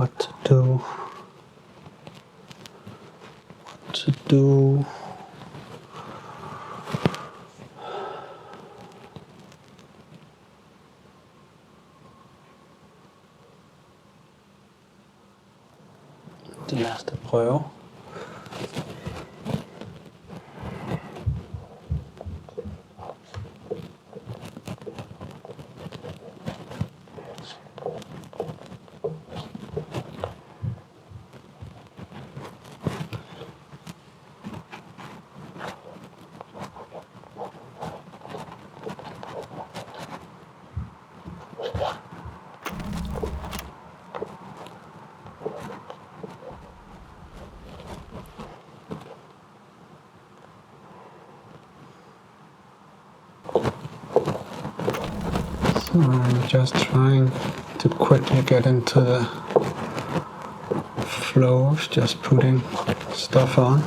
what to do. Den næste prøve. So I'm just trying to quickly get into the flow of just putting stuff on,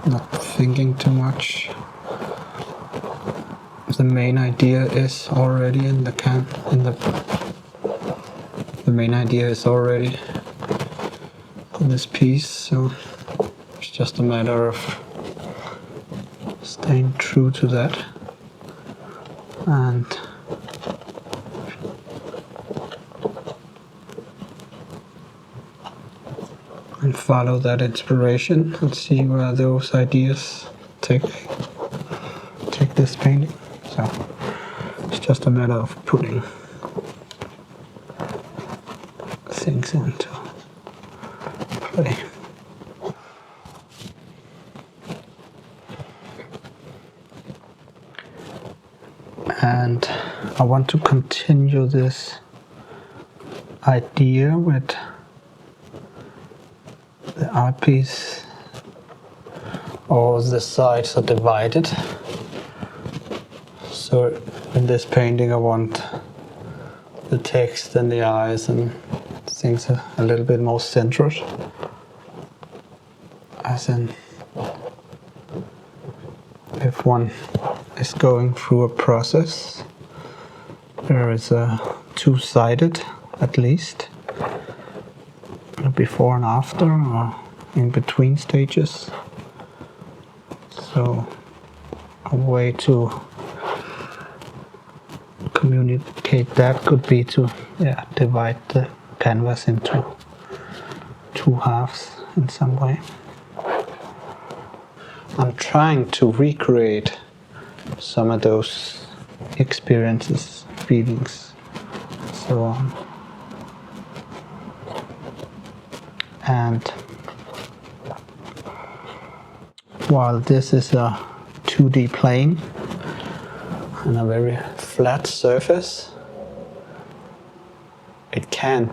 not thinking too much. The main idea is already in the main idea is already in this piece, so it's just a matter of staying true to that and follow that inspiration and see where those ideas take this painting. So it's just a matter of putting things into play. And I want to continue this idea with the eyepiece. All the sides are divided. So in this painting I want the text and the eyes and things a little bit more centered. As in, if one is going through a process, there is a two-sided at least, before and after or in between stages. So a way to communicate that could be to divide the canvas into two halves in some way. I'm trying to recreate some of those experiences, feelings, so on. And while this is a 2D plane and a very flat surface, it can,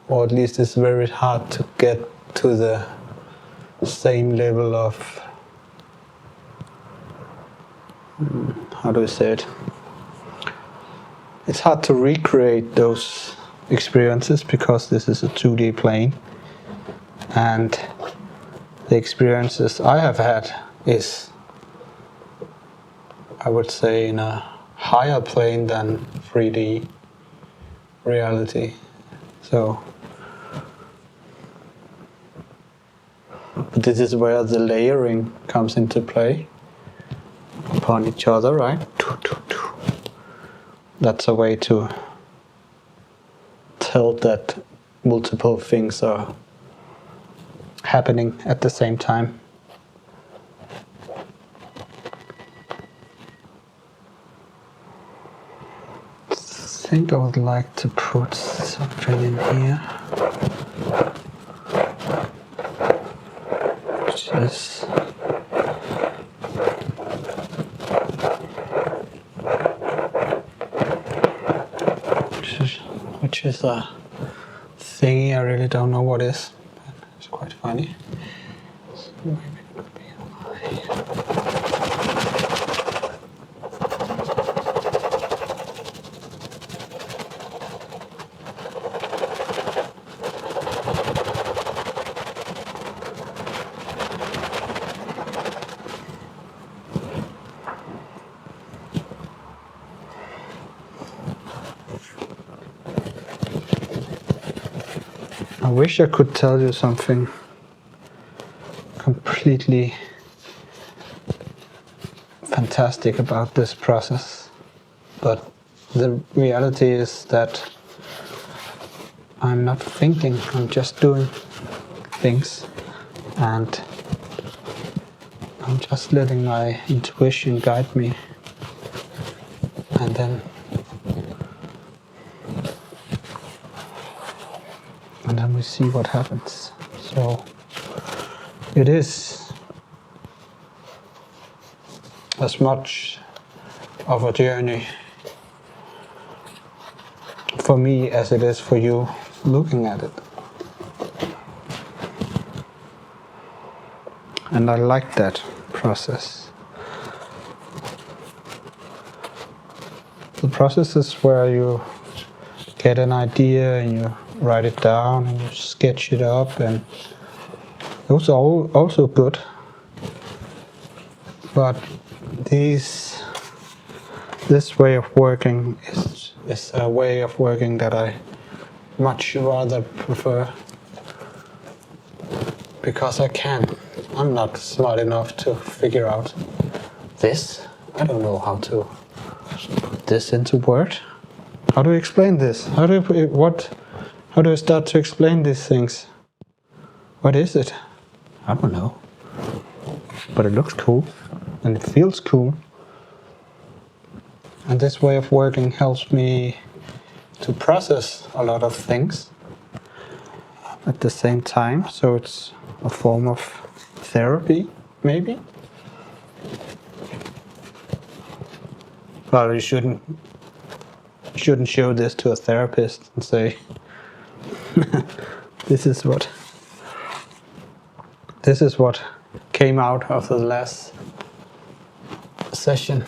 or at least it's very hard to get to the same level of, how do I say it? It's hard to recreate those experiences because this is a 2D plane, and the experiences I have had is, I would say, in a higher plane than 3D reality. So this is where the layering comes into play upon each other, right? That's a way to tell that multiple things are happening at the same time. I think I would like to put something in here, which is a thingy I really don't know what is, but it's quite funny. So maybe it could be I wish I could tell you something completely fantastic about this process, but the reality is that I'm not thinking, I'm just doing things, and I'm just letting my intuition guide me, and then we see what happens. So it is as much of a journey for me as it is for you looking at it. And I like that process. The process is where you get an idea and you write it down and you sketch it up, and those are also good. But this way of working is a way of working that I much rather prefer, because I'm not smart enough to figure out this. I don't know how to put this into Word. How do you explain this? How do I start to explain these things? What is it? I don't know. But it looks cool and it feels cool. And this way of working helps me to process a lot of things at the same time. So it's a form of therapy, maybe. Well, you shouldn't show this to a therapist and say, this is what came out of the last session.